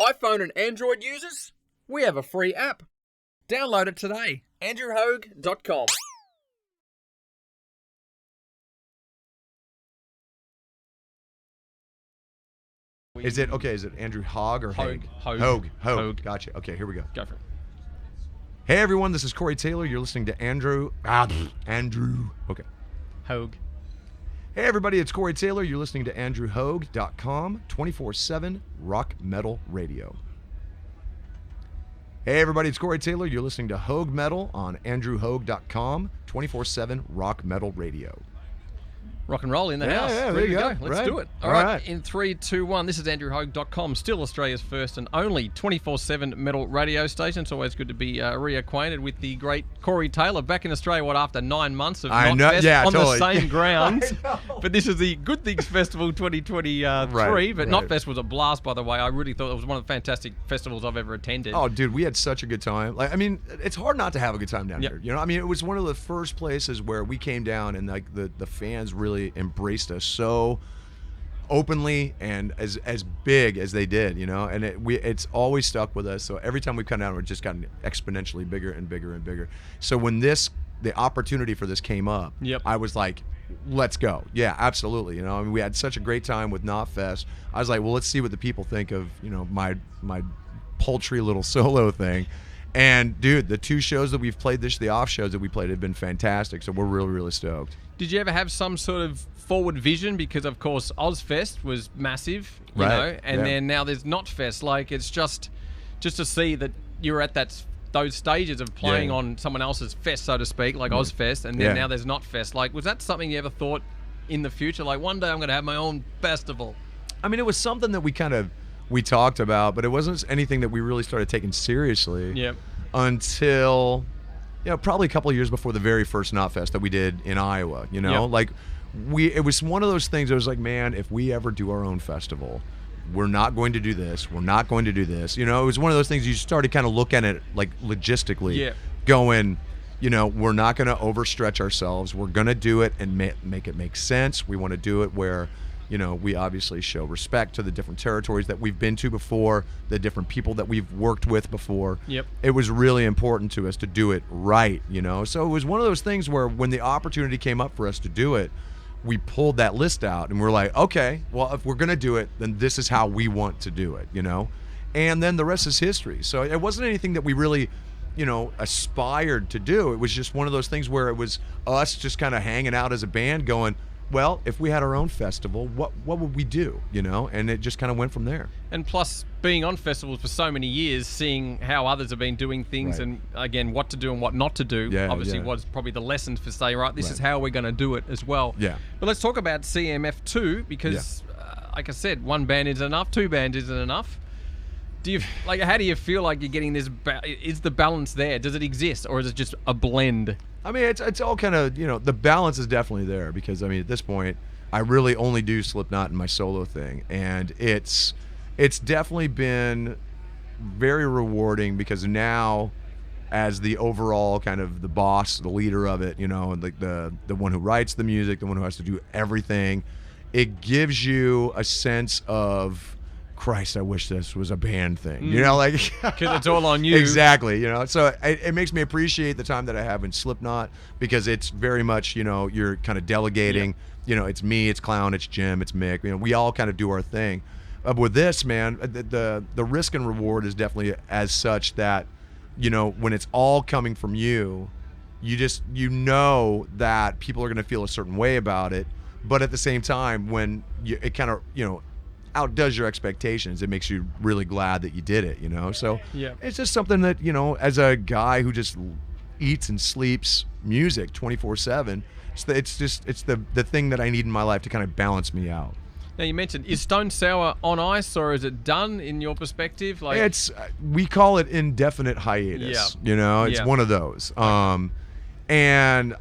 iPhone and Android users, we have a free app. Download it today. AndrewHogue.com. Is it Andrew Hogg or Hogue? Hogue. Gotcha. Okay, here we go. Go for it. Hey everyone, this is Corey Taylor. You're listening to Andrew. Okay. Hogue. Hey everybody, it's Corey Taylor. You're listening to AndrewHogue.com, 24/7 rock metal radio. Hey everybody, it's Corey Taylor. You're listening to Hogue Metal on AndrewHogue.com, 24/7 rock metal radio. Rock and roll in the house. Yeah, there Ready you to go. go. Let's Right. do it. All right. In 3, 2, 1. This is AndrewHogue.com, still Australia's first and only 24/7 metal radio station. It's always good to be reacquainted with the great Corey Taylor back in Australia, after 9 months of Knotfest on totally. the same grounds. But this is the Good Things Festival 2023. But Knotfest was a blast, by the way. I really thought it was one of the fantastic festivals I've ever attended. Oh, dude, we had such a good time. Like, I mean, it's hard not to have a good time down Yep. here. You know, I mean, it was one of the first places where we came down and like the fans really embraced us so openly and as big as they did, you know, and it's always stuck with us. So every time we come down, we're just gotten exponentially bigger and bigger and bigger. So when the opportunity for this came up, Yep. I was like, let's go. Yeah, absolutely. You know, I mean, we had such a great time with Knotfest. I was like, well, let's see what the people think of, you know, my paltry little solo thing. And dude, the 2 shows that we've played the off shows that we played have been fantastic. So we're really, really stoked. Did you ever have some sort of forward vision? Because, of course, Ozfest was massive, you know, and then now there's Knotfest. Like, it's just to see that you're at those stages of playing on someone else's fest, so to speak, like Ozfest, and then now there's Knotfest. Like, was that something you ever thought in the future? Like, one day I'm going to have my own festival. I mean, it was something that we talked about, but it wasn't anything that we really started taking seriously Yep. until, you know, probably a couple of years before the very first Knotfest that we did in Iowa, you know, Yep. like it was one of those things that was like, man, if we ever do our own festival, we're not going to do this. We're not going to do this. You know, it was one of those things you started kind of looking at it like logistically going, you know, we're not going to overstretch ourselves. We're going to do it and make it make sense. We want to do it where, you know, we obviously show respect to the different territories that we've been to before, the different people that we've worked with before. Yep. It was really important to us to do it right, you know. So it was one of those things where when the opportunity came up for us to do it, we pulled that list out and we're like, okay, well, if we're going to do it, then this is how we want to do it, you know. And then the rest is history. So it wasn't anything that we really, you know, aspired to do. It was just one of those things where it was us just kind of hanging out as a band going, well, if we had our own festival, what would we do, you know? And it just kind of went from there. And plus, being on festivals for so many years, seeing how others have been doing things and, again, what to do and what not to do, obviously was probably the lessons for say, right, this is how we're going to do it as well. Yeah. But let's talk about CMF2 because, like I said, 1 band isn't enough, 2 bands isn't enough. Do you how do you feel like you're getting this? Is the balance there? Does it exist, or is it just a blend? I mean, it's all kind of, you know, the balance is definitely there because, I mean, at this point, I really only do Slipknot in my solo thing, and it's definitely been very rewarding because now, as the overall kind of the boss, the leader of it, you know, and like the one who writes the music, the one who has to do everything, it gives you a sense of, Christ, I wish this was a band thing, you know, like because it's all on you. Exactly, you know. So it makes me appreciate the time that I have in Slipknot because it's very much, you know, you're kind of delegating. You know, it's me, it's Clown, it's Jim, it's Mick. You know, we all kind of do our thing. With this, man, the risk and reward is definitely as such that, you know, when it's all coming from you, you know that people are going to feel a certain way about it, but at the same time, when it kind of, you know, outdoes your expectations, it makes you really glad that you did it, you know. So it's just something that, you know, as a guy who just eats and sleeps music 24/7, it's the thing that I need in my life to kind of balance me out. Now, you mentioned, is Stone Sour on ice, or is it done in your perspective? Like, we call it indefinite hiatus. You know, it's one of those. And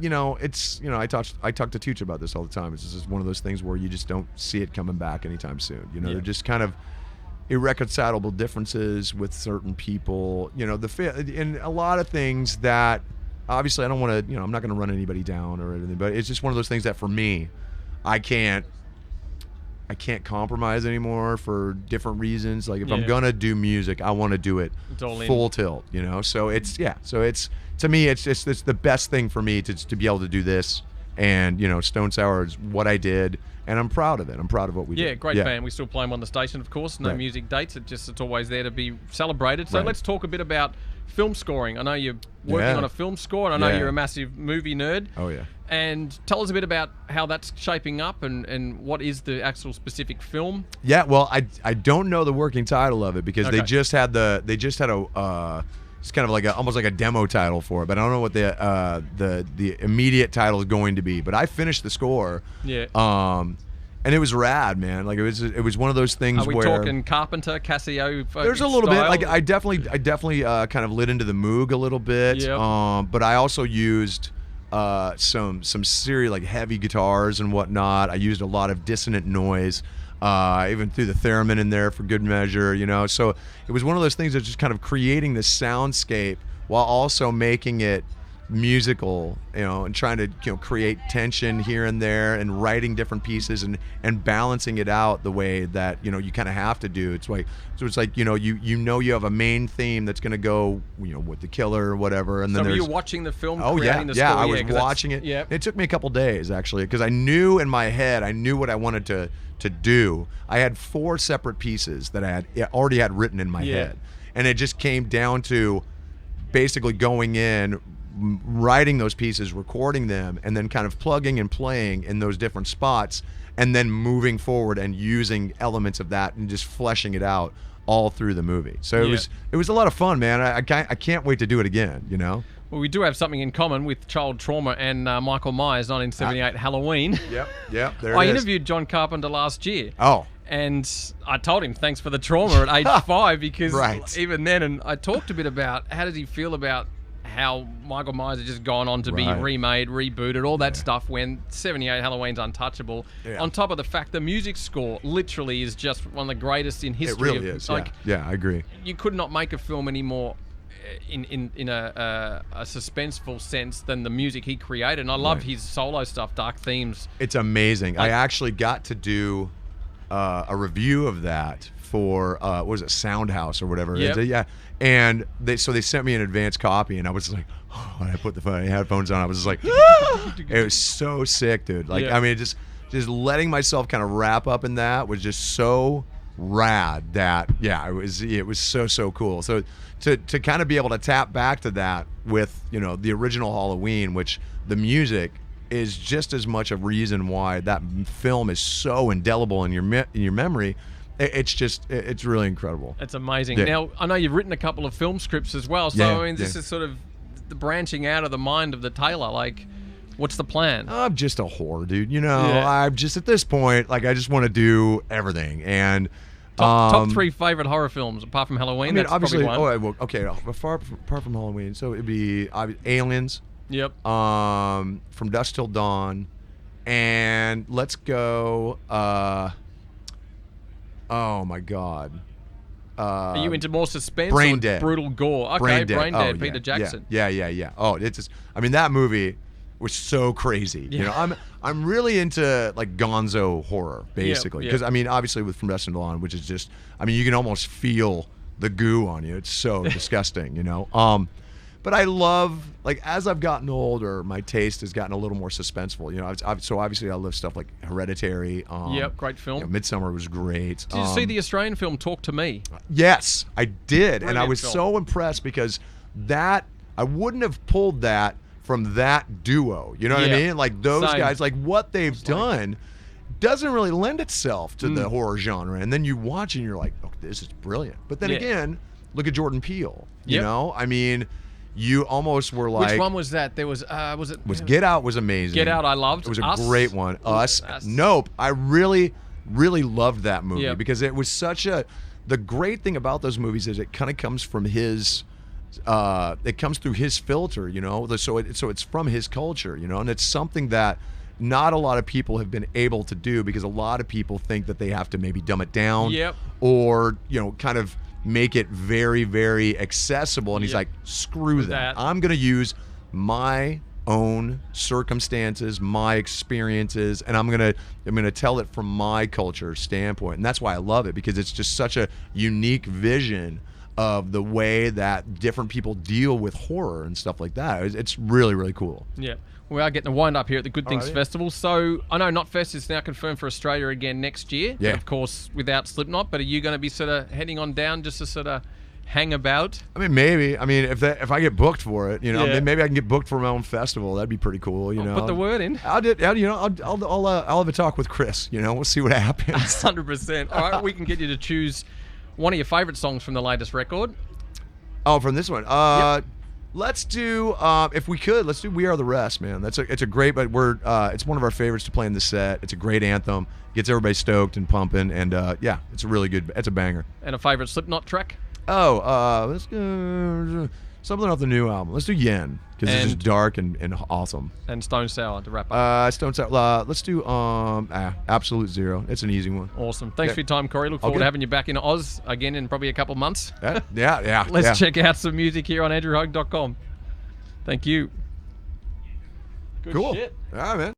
you know, it's, you know, I talk to Tooch about this all the time. It's just one of those things where you just don't see it coming back anytime soon. You know, they're just kind of irreconcilable differences with certain people. You know, and a lot of things that obviously I don't want to, you know, I'm not going to run anybody down or anything, but it's just one of those things that for me, I can't I can't compromise anymore for different reasons. Like if I'm Yeah. gonna do music, I want to do it It's all in. full tilt, you know. So it's to me, it's the best thing for me to be able to do this. And you know, Stone Sour is what I did, and I'm proud of it. I'm proud of what we did. Yeah, great band. We still play them on the station, of course. No Right. music dates. It's always there to be celebrated. So Right. let's talk a bit about film scoring. I know you're working Yeah. on a film score, and I know Yeah. you're a massive movie nerd. Oh yeah. And tell us a bit about how that's shaping up and what is the actual specific film. Yeah, well, I don't know the working title of it because they Okay. just had a it's kind of like almost like a demo title for it, but I don't know what the immediate title is going to be. But I finished the score. Yeah. And it was rad, man. Like it was one of those things Are we where talking Carpenter, Casio? there's a little bit style? like I definitely kind of lit into the Moog a little bit. Yep. But I also used some serious like heavy guitars and whatnot. I used a lot of dissonant noise. I even threw the theremin in there for good measure, you know. So it was one of those things that's just kind of creating this soundscape while also making it musical, you know, and trying to, you know, create tension here and there and writing different pieces and balancing it out the way that, you know, you kind of have to do. It's like you know, you have a main theme that's going to go, you know, with the killer or whatever, and So then were there's you watching the film? Oh yeah, creating the yeah. score? I was 'cause that's- watching it. Yeah. It took me a couple days actually because I knew in my head I knew what I wanted to do. I had 4 separate pieces that I already had written in my Yeah. head, and it just came down to basically going in, writing those pieces, recording them, and then kind of plugging and playing in those different spots, and then moving forward and using elements of that and just fleshing it out all through the movie. So Yeah. it was a lot of fun, man. I can't wait to do it again. You know. Well, we do have something in common with Child Trauma and Michael Myers' 1978 Halloween. Yep. There I it is. interviewed John Carpenter last year. Oh. And I told him thanks for the trauma at age 5 because Right. even then, and I talked a bit about how does he feel about how Michael Myers has just gone on to be Right. remade, rebooted, all that stuff when 78 Halloween's untouchable. Yeah. On top of the fact the music score literally is just one of the greatest in It history. really of, is. Like, Yeah, I agree. you could not make a film anymore in a suspenseful sense than the music he created. And I love Right. his solo stuff, Dark Themes. It's amazing. Like- I actually got to do a review of that for what was it, Soundhouse or whatever. Yep. Yeah. And they sent me an advance copy, and I was like, when I put the headphones on, I was just like, it was so sick, dude. Like, Yeah. I mean, just letting myself kind of wrap up in that was just so rad that it was so cool. So to kind of be able to tap back to that with, you know, the original Halloween, which the music is just as much a reason why that film is so indelible in your memory. It's really incredible. It's amazing. Yeah. Now, I know you've written a couple of film scripts as well. So, Yeah, I mean, this yeah. is sort of the branching out of the mind of the tailor. Like, what's the plan? I'm just a whore, dude. You know, Yeah. I'm just at this point, like, I just want to do everything. And Top 3 favorite horror films apart from Halloween. I mean, That's obviously, probably one. okay, apart from Halloween, so it'd be Aliens, Yep. From Dusk Till Dawn, and let's go. Oh my God. Are you into more suspense Brain or Dead. brutal gore? Okay, Brain Dead, Oh, Peter Jackson. Yeah. Oh, it's just, I mean, that movie was so crazy. You Yeah. know, I'm really into like gonzo horror, basically. yeah. Because I mean, obviously with From Dusk Till Dawn, which is just, I mean, you can almost feel the goo on you. It's so disgusting, you know. But I love, like, as I've gotten older, my taste has gotten a little more suspenseful. You know, so obviously I love stuff like Hereditary. Yep, great film. You know, Midsommar was great. Did you see the Australian film Talk to Me? Yes, I did, and I Brilliant was film. so impressed because that I wouldn't have pulled that from that duo. You know what I Yeah. mean? Like those Same. guys, like what they've done doesn't really lend itself to the horror genre. And then you watch and you're like, oh, this is brilliant. But then Yeah. again, look at Jordan Peele. You Yep. know, I mean, you almost were like, Which one was that? There was it Get Out was amazing. Get Out I loved. It was a Us? great one. Us. Us. Nope. I really loved that movie Yep. because it was such a. The great thing about those movies is it kind of comes from his. It comes through his filter, you know. So it's from his culture, you know, and it's something that not a lot of people have been able to do because a lot of people think that they have to maybe dumb it down, Yep. or you know, kind of make it very, very accessible. And he's Yep. like, screw that. that. I'm gonna use my own circumstances, my experiences, and I'm gonna tell it from my culture standpoint, and that's why I love it, because it's just such a unique vision of the way that different people deal with horror and stuff like that. It's really, really cool. Yeah. We are getting a wind up here at the Good Things Alrighty. Festival. So I know Knotfest is now confirmed for Australia again next year. Yeah. But of course, without Slipknot. But are you going to be sort of heading on down just to sort of hang about? I mean, maybe. I mean, if I get booked for it, you know, Yeah. maybe I can get booked for my own festival. That'd be pretty cool. You know, Put the word in. I'll have a talk with Chris. You know, we'll see what happens. 100%. All right, we can get you to choose one of your favourite songs from the latest record. Oh, from this one. Let's do, if we could, let's do "We Are the Rest," man. It's a great, but it's one of our favorites to play in the set. It's a great anthem, gets everybody stoked and pumping, and yeah, it's a really good. It's a banger. And a favourite Slipknot track? Oh, let's go something off the new album. Let's do "Yen" because it's just And- dark and awesome. And Stone Sour to wrap up. Stone Sour. Let's do Absolute Zero. It's an easy one. Awesome. Thanks Yeah. for your time, Corey. Look All forward good. to having you back in Oz again in probably a couple of months. Yeah. Let's check out some music here on andrewhug.com. Thank you. Good Cool. shit. All right, man.